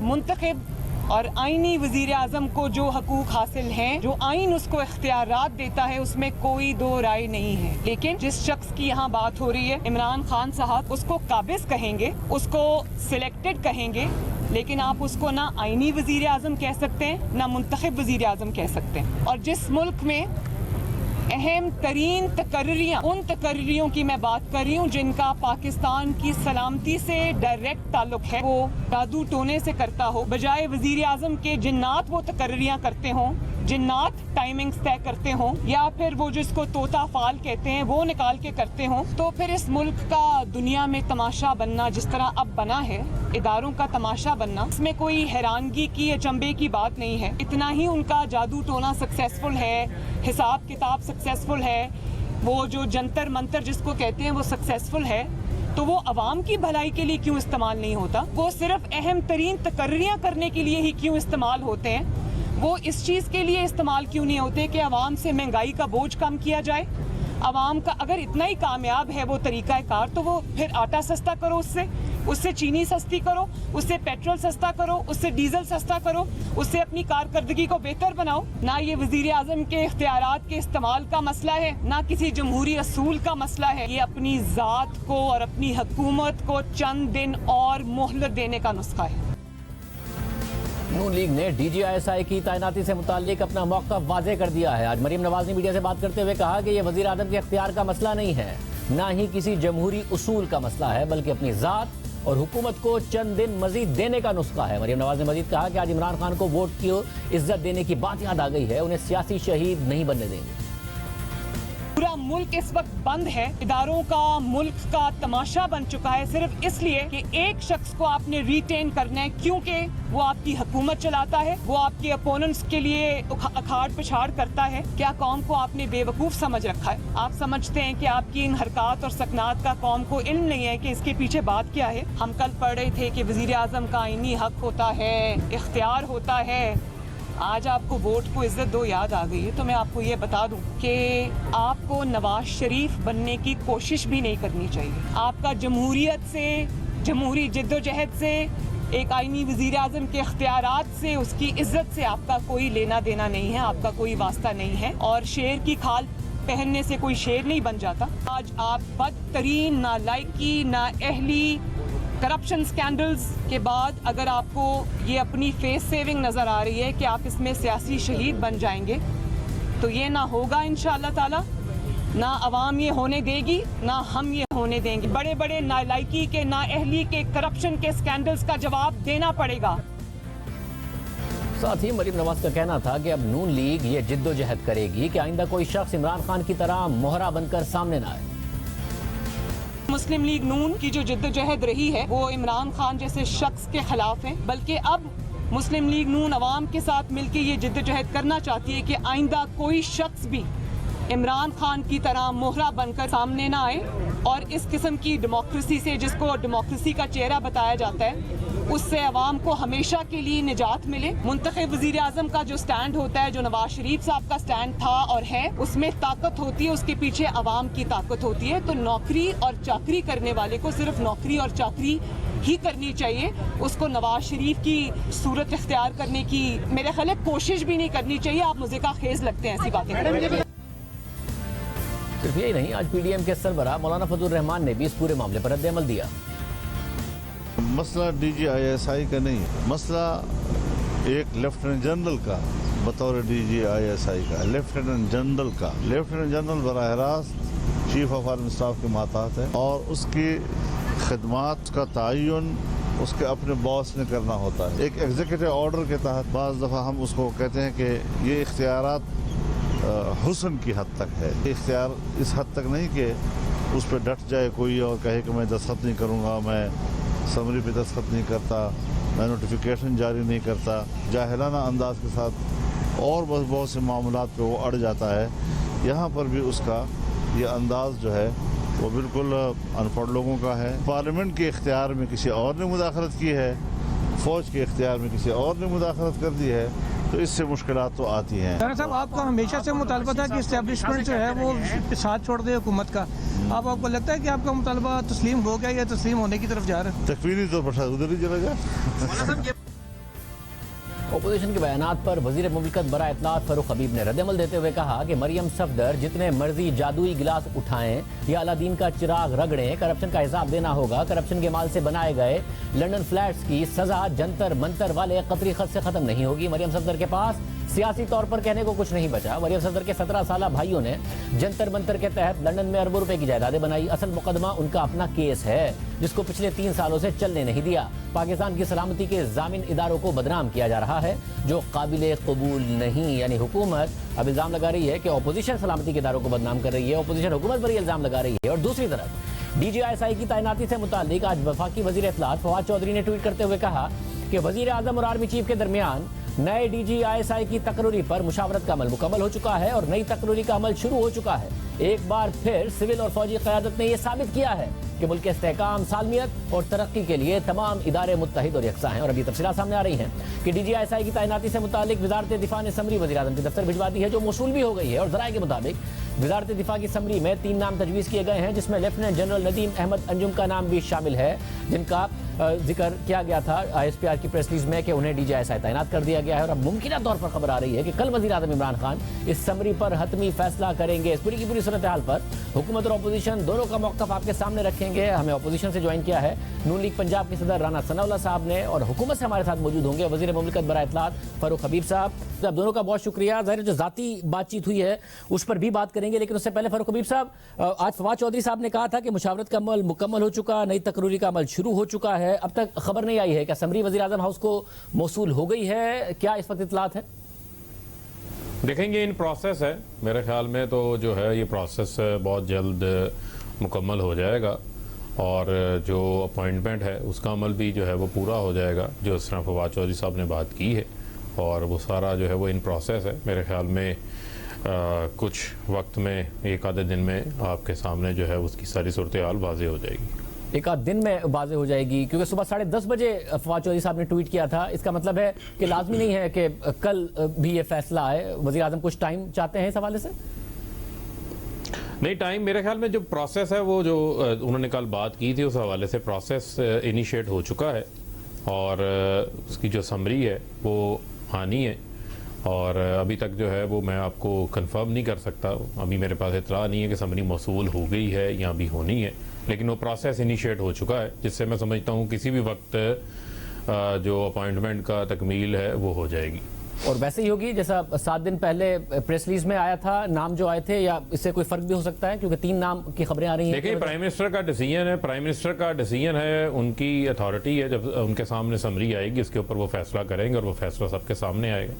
منتخب اور آئینی وزیر اعظم کو جو حقوق حاصل ہیں، جو آئین اس کو اختیارات دیتا ہے، اس میں کوئی دو رائے نہیں ہے. لیکن جس شخص کی یہاں بات ہو رہی ہے عمران خان صاحب، اس کو قابض کہیں گے، اس کو سلیکٹڈ کہیں گے، لیکن آپ اس کو نہ آئینی وزیر اعظم کہہ سکتے ہیں نہ منتخب وزیر اعظم کہہ سکتے ہیں. اور جس ملک میں اہم ترین تقرریاں، ان تقرریوں کی میں بات کر رہی ہوں جن کا پاکستان کی سلامتی سے ڈائریکٹ تعلق ہے، وہ جادو ٹونے سے کرتا ہو، بجائے وزیر اعظم کے جنات وہ تقرریاں کرتے ہوں، جنات ٹائمنگز طے کرتے ہوں، یا پھر وہ جس کو طوطا فال کہتے ہیں وہ نکال کے کرتے ہوں، تو پھر اس ملک کا دنیا میں تماشا بننا جس طرح اب بنا ہے، اداروں کا تماشا بننا، اس میں کوئی حیرانگی کی اچنبے کی بات نہیں ہے. اتنا ہی ان کا جادو ٹونا سکسیسفل ہے، حساب کتاب سکسیسفل ہے، وہ جو جنتر منتر جس کو کہتے ہیں وہ سکسیسفل ہے، تو وہ عوام کی بھلائی کے لیے کیوں استعمال نہیں ہوتا؟ وہ صرف اہم ترین تقرریاں کرنے کے لیے ہی کیوں استعمال ہوتے ہیں؟ وہ اس چیز کے لیے استعمال کیوں نہیں ہوتے کہ عوام سے مہنگائی کا بوجھ کم کیا جائے؟ عوام کا اگر اتنا ہی کامیاب ہے وہ طریقہ کار، تو وہ پھر آٹا سستا کرو، اس سے چینی سستی کرو، اس سے پیٹرول سستا کرو، اس سے ڈیزل سستا کرو، اس سے اپنی کارکردگی کو بہتر بناؤ. نہ یہ وزیر اعظم کے اختیارات کے استعمال کا مسئلہ ہے، نہ کسی جمہوری اصول کا مسئلہ ہے، یہ اپنی ذات کو اور اپنی حکومت کو چند دن اور مہلت دینے کا نسخہ ہے. نون لیگ نے D G I S I کی تعیناتی سے متعلق اپنا موقف واضح کر دیا ہے. آج مریم نواز نے میڈیا سے بات کرتے ہوئے کہا کہ یہ وزیر اعظم کے اختیار کا مسئلہ نہیں ہے، نہ ہی کسی جمہوری اصول کا مسئلہ ہے، بلکہ اپنی ذات اور حکومت کو چند دن مزید دینے کا نسخہ ہے. مریم نواز نے مزید کہا کہ آج عمران خان کو ووٹ کی عزت دینے کی بات یاد آ گئی ہے، انہیں سیاسی شہید نہیں بننے دیں گے. پورا ملک اس وقت بند ہے، اداروں کا ملک کا تماشا بن چکا ہے، صرف اس لیے کہ ایک شخص کو آپ نے ریٹین کرنا ہے کیونکہ وہ آپ کی حکومت چلاتا ہے، وہ آپ کے اپوننٹس کے لیے اکھاڑ پچھاڑ کرتا ہے. کیا قوم کو آپ نے بے وقوف سمجھ رکھا ہے؟ آپ سمجھتے ہیں کہ آپ کی ان حرکات اور سکنات کا قوم کو علم نہیں ہے کہ اس کے پیچھے بات کیا ہے؟ ہم کل پڑھ رہے تھے کہ وزیر اعظم کا آئینی حق ہوتا ہے، اختیار ہوتا ہے. آج آپ کو ووٹ کو عزت دو یاد آ گئی ہے، تو میں آپ کو یہ بتا دوں کہ آپ کو نواز شریف بننے کی کوشش بھی نہیں کرنی چاہیے. آپ کا جمہوریت سے، جمہوری جد و جہد سے، ایک آئینی وزیر اعظم کے اختیارات سے، اس کی عزت سے آپ کا کوئی لینا دینا نہیں ہے، آپ کا کوئی واسطہ نہیں ہے. اور شیر کی کھال پہننے سے کوئی شیر نہیں بن جاتا. آج آپ بدترین نالائکی، نااہلی، کرپشن سکینڈلز کے بعد اگر آپ کو یہ اپنی فیس سیونگ نظر آ رہی ہے کہ آپ اس میں سیاسی شہید بن جائیں گے، تو یہ نہ ہوگا انشاءاللہ تعالی، نہ عوام یہ ہونے دے گی، نہ ہم یہ ہونے دیں گے. بڑے بڑے نالائکی کے، نااہلی کے، کرپشن کے سکینڈلز کا جواب دینا پڑے گا. ساتھ ہی مریم نواز کا کہنا تھا کہ اب نون لیگ یہ جد و جہد کرے گی کہ آئندہ کوئی شخص عمران خان کی طرح مہرہ بن کر سامنے نہ آئے. مسلم لیگ نون کی جو جد و جہد رہی ہے وہ عمران خان جیسے شخص کے خلاف ہے، بلکہ اب مسلم لیگ نون عوام کے ساتھ مل کے یہ جد و جہد کرنا چاہتی ہے کہ آئندہ کوئی شخص بھی عمران خان کی طرح مہرہ بن کر سامنے نہ آئے، اور اس قسم کی ڈیموکریسی سے، جس کو ڈیموکریسی کا چہرہ بتایا جاتا ہے، اس سے عوام کو ہمیشہ کے لیے نجات ملے. منتخب وزیر اعظم کا جو سٹینڈ ہوتا ہے، جو نواز شریف صاحب کا سٹینڈ تھا اور ہے، اس میں طاقت ہوتی ہے، اس کے پیچھے عوام کی طاقت ہوتی ہے. تو نوکری اور چاکری کرنے والے کو صرف نوکری اور چاکری ہی کرنی چاہیے، اس کو نواز شریف کی صورت اختیار کرنے کی میرے خیال ہے کوشش بھی نہیں کرنی چاہیے. آپ مذاق خیز لگتے ہیں ایسی باتیں کریں. صرف یہی نہیں، آج پی ڈی ایم کے سربراہ مولانا فضل الرحمان نے بھی اس پورے معاملے پر رد عمل دیا. مسئلہ ڈی جی آئی ایس آئی کا نہیں، مسئلہ ایک لیفٹیننٹ جنرل کا بطور ڈی جی آئی ایس آئی کا، لیفٹیننٹ جنرل براہ راست چیف آف آرمی اسٹاف کے ماتحت ہے، اور اس کی خدمات کا تعین اس کے اپنے باس نے کرنا ہوتا ہے. ایک ایگزیکٹو آرڈر کے تحت بعض دفعہ ہم اس کو کہتے ہیں کہ یہ اختیارات حسن کی حد تک ہے. اختیار اس حد تک نہیں کہ اس پہ ڈٹ جائے کوئی اور کہے کہ میں دستخط نہیں کروں گا، میں سمری پہ دستخط نہیں کرتا، میں نوٹیفیکیشن جاری نہیں کرتا. جاہلانہ انداز کے ساتھ اور بہت سے معاملات پہ وہ اڑ جاتا ہے. یہاں پر بھی اس کا یہ انداز جو ہے وہ بالکل ان پڑھ لوگوں کا ہے. پارلیمنٹ کے اختیار میں کسی اور نے مداخلت کی ہے، فوج کے اختیار میں کسی اور نے مداخلت کر دی ہے، تو اس سے مشکلات تو آتی ہیں. رانا صاحب، آپ کا ہمیشہ سے مطالبہ تھا کہ اسٹیبلشمنٹ جو ہے وہ ساتھ چھوڑ دے حکومت کا. آپ کو لگتا ہے کہ آپ کا مطالبہ تسلیم ہو گیا یا تسلیم ہونے کی طرف جا رہا ہے؟ تکوینی طور پر ادھر ہی چلا گیا. अपोजिशन के बयानात पर वजीर मुमलिकत बराए इत्तलात फारूक हबीब ने रद्दअमल देते हुए कहा कि मरियम सफदर जितने मर्जी जादुई गिलास उठाएं या अलादीन का चिराग रगड़ें, करप्शन का हिसाब देना होगा। करप्शन के माल से बनाए गए लंदन फ्लैट्स की सजा जंतर मंतर वाले कतरी खत से खत्म नहीं होगी। मरियम सफदर के पास सियासी तौर पर कहने को कुछ नहीं बचा। मरियम सफदर के 17 साला भाइयों ने जंतर मंतर के तहत लंदन में अरबों रुपए की जायदादें बनाई। असल मुकदमा उनका अपना केस है जिसको पिछले 3 सालों से चलने नहीं दिया। पाकिस्तान की सलामती के जामिन इदारों को बदनाम किया जा रहा है जो काबिल कबूल नहीं। यानी हुकूमत अब इल्जाम लगा रही है कि अपोजिशन सलामती के इदारों को बदनाम कर रही है, अपोजिशन हुकूमत पर इल्जाम लगा रही है। और दूसरी तरफ DGISI की तैनाती से मुताल्लिक आज वफाकी वजीर इत्तलात फवाद चौधरी ने ट्वीट करते हुए कहा कि वजीर आजम और आर्मी चीफ के दरमियान नए DGISI की तकरीरी पर मुशावरत का अमल मुकम्मल हो चुका है और नई तकरीरी का अमल शुरू हो चुका है। एक बार फिर सिविल और फौजी क़यादत ने यह साबित किया है कि मुल्क के इस्तेहकाम, सालमियत और तरक्की के लिए तमाम इदारे मुत्तहिद और यकसा हैं। और अभी तफसीलात सामने आ रही हैं कि DGISI की तैनाती से मुताल्लिक वज़ारत दिफा ने समरी वज़ीर आज़म के दफ्तर भिजवा दी है जो मौसूल भी हो गई है। और ज़राए के मुताबिक वज़ारत दिफा की समरी में 3 नाम तजवीज़ किए गए हैं जिसमें लेफ्टिनेंट जनरल नदीम अहमद अंजुम का नाम भी शामिल है जिनका जिक्र किया गया था ISPR की प्रेस रिलीज में कि उन्हें DGISI तैनात कर दिया गया है। और अब मुमकिन तौर पर खबर आ रही है कि कल वज़ीर आज़म इमरान खान इस समरी पर हतमी फैसला करेंगे। इस पूरी की पूरी सूरत हाल पर हुकूमत और अपोजिशन दोनों का मौक़िफ़ आपके सामने रखेंगे। हमें अपोजिशन से ज्वाइन किया है नून लीग पंजाब के सदर राना सनाउल्लाह साहब ने और हुकूमत से हमारे साथ मौजूद होंगे वज़ीर मुमलिकत बराए इत्तलात फारूक हबीब साहब। तो दोनों का बहुत शुक्रिया। ज़ाहिर जो ज़ाती बातचीत हुई है उस पर भी बात करेंगे, लेकिन उससे पहले फारूक हबीब साहब, आज फवाद चौधरी साहब ने कहा था कि मुशावरत का अमल मुकम्मल हो चुका, नई तकरीरी का अमल शुरू हो चुका है। अब तक खबर नहीं आई है क्या समरी वज़ीर आज़म हाउस को मौसूल हो गई है? क्या इस वक्त इत्तलात है? देखेंगे, इन प्रोसेस है। मेरे ख्याल में तो जो है ये प्रोसेस बहुत जल्द मुकम्मल हो जाएगा और जो अपॉइंटमेंट है उसका अमल भी जो है वो पूरा हो जाएगा जो इस तरह फवाद चौधरी साहब ने बात की है। और वो सारा जो है वो इन प्रोसेस है। मेरे ख्याल में कुछ वक्त में, एक आधे दिन में आपके सामने जो है उसकी सारी सूरत हाल वाज़ेह हो जाएगी। एक आध दिन में वाज़ेह हो जाएगी क्योंकि सुबह 10:30 बजे फवाद चौधरी साहब ने ट्वीट किया था। इसका मतलब है कि लाजमी नहीं है कि कल भी ये फैसला आए। वज़ीर आज़म कुछ टाइम चाहते हैं इस हवाले से? नहीं, टाइम मेरे ख्याल में जो प्रोसेस है वो जो उन्होंने कल बात की थी उस हवाले से प्रोसेस इनिशिएट हो चुका है और उसकी जो समरी है वो आनी है। और अभी तक जो है वो मैं आपको कंफर्म नहीं कर सकता, अभी मेरे पास इतला नहीं है कि समरी मौसूल हो गई है या अभी होनी है, लेकिन वो प्रोसेस इनिशिएट हो चुका है जिससे मैं समझता हूँ किसी भी वक्त जो अपॉइंटमेंट का तकमील है वो हो जाएगी। और वैसे ही होगी जैसा 7 दिन पहले प्रेस रिलीज में आया था, नाम जो आए थे, या इससे कोई फर्क भी हो सकता है क्योंकि 3 नाम की खबरें आ रही हैं? देखिए, प्राइम मिनिस्टर का डिसीजन है, प्राइम मिनिस्टर का डिसीजन है, उनकी अथॉरिटी है। जब उनके सामने समरी आएगी उसके ऊपर वो फैसला करेंगे और वो फैसला सबके सामने आएगा।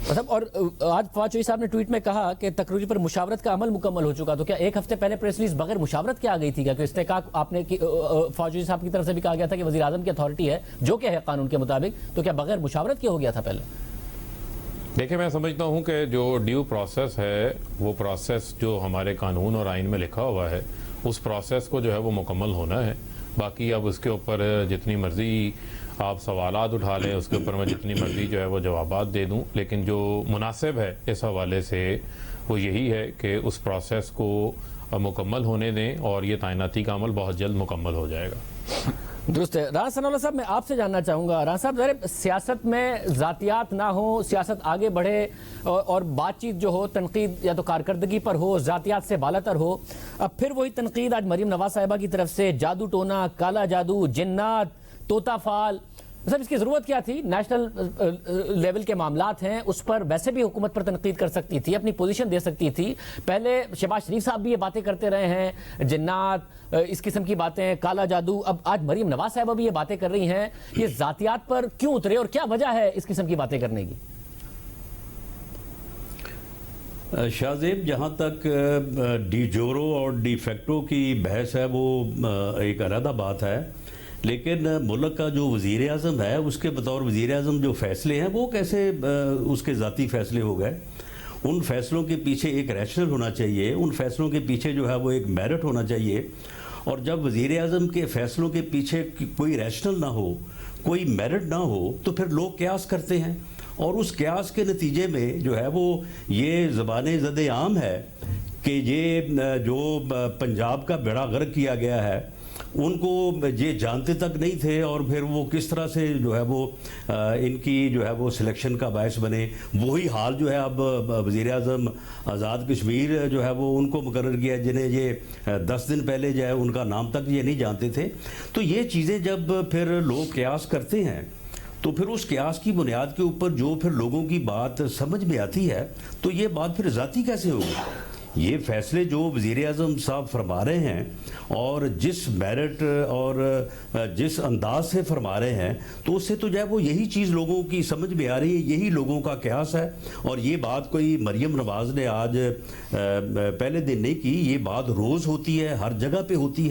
मतलब और आज फवाद चौधरी साहब ने ट्वीट में कहा कि तकरीरी पर मुशावरत का अमल मुकम्मल हो चुका। तो क्या 1 हफ्ते पहले प्रेस रिलीज बगैर मुशावरत के आ गई थी क्या? इस्तेहकाक आपने फवाद चौधरी साहब की तरफ से भी कहा गया था कि वज़ीर आज़म की अथॉरिटी है जो कि है कानून के मुताबिक, तो क्या बगैर मुशावरत के हो गया था पहले? देखिए, मैं समझता हूँ कि जो ड्यू प्रोसेस है वो प्रोसेस जो हमारे कानून और आइन में लिखा हुआ है उस प्रोसेस को जो है वो मुकम्मल होना है। बाकी अब उसके ऊपर जितनी मर्जी आप सवालात उठा लें, उसके ऊपर मैं जितनी मर्जी जो है वो जवाबात दे दूं, लेकिन जो मुनासिब है इस हवाले से वो यही है कि उस प्रोसेस को मुकम्मल होने दें और ये तैनाती का अमल बहुत जल्द मुकम्मल हो जाएगा। दुरुस्त है। राना सनाउल्लाह साहब, मैं आपसे जानना चाहूँगा, राना साहब, ज़रा सियासत में ज़ातियात ना हो, सियासत आगे बढ़े और बातचीत जो हो तनकीद या तो कारकर्दगी पर हो, ज़ातियात से बालातर हो। अब फिर वही तनकीद आज मरीम नवाज साहिबा की तरफ से जादू टोना, काला जादू, जिन्नात, तोता फाल, सब इसकी ज़रूरत क्या थी? नेशनल लेवल के मामलात हैं, उस पर वैसे भी हुकूमत पर तनकीद कर सकती थी, अपनी पोजीशन दे सकती थी। पहले शहबाज शरीफ साहब भी ये बातें करते रहे हैं, जिन्नात, इस किस्म की बातें, काला जादू। अब आज मरीम नवाज साहिबा भी ये बातें कर रही हैं। ये ज़ातियात पर क्यों उतरे और क्या वजह है इस किस्म की बातें करने की? शाहजेब, जहाँ तक डी जोरो और डी फैक्टो की बहस है वो एक अलग बात है, लेकिन मुल्क का जो वज़ीर आज़म है उसके बतौर वज़ीर आज़म जो फ़ैसले हैं वो कैसे उसके ज़ाती फ़ैसले हो गए? उन फैसलों के पीछे एक रैशनल होना चाहिए, उन फैसलों के पीछे जो है वो एक मेरिट होना चाहिए। और जब वज़ीर आज़म के फ़ैसलों के पीछे कोई रैशनल ना हो, कोई मेरिट ना हो, तो फिर लोग क़यास करते हैं और उस क़यास के नतीजे में जो है वो ये ज़बान ज़द आम है कि ये जो पंजाब का बेड़ा गर्क किया गया है ان کو یہ جانتے تک نہیں تھے اور پھر وہ کس طرح سے جو ہے وہ ان کی جو ہے وہ سلیکشن کا باعث بنے. وہی حال جو ہے اب وزیر اعظم آزاد کشمیر جو ہے وہ ان کو مقرر کیا جنہیں یہ 10 دن پہلے جو ہے ان کا نام تک یہ نہیں جانتے تھے. تو یہ چیزیں جب پھر لوگ قیاس کرتے ہیں تو پھر اس قیاس کی بنیاد کے اوپر جو پھر لوگوں کی بات سمجھ میں آتی ہے تو یہ بات پھر ذاتی کیسے ہوگی. یہ فیصلے جو وزیر اعظم صاحب فرما رہے ہیں اور جس میرٹ اور جس انداز سے فرما رہے ہیں تو اس سے تو جو ہے وہ یہی چیز لوگوں کی سمجھ میں آ رہی ہے, یہی لوگوں کا قیاس ہے. اور یہ بات کوئی مریم نواز نے آج پہلے دن نہیں کی, یہ بات روز ہوتی ہے, ہر جگہ پہ ہوتی ہے.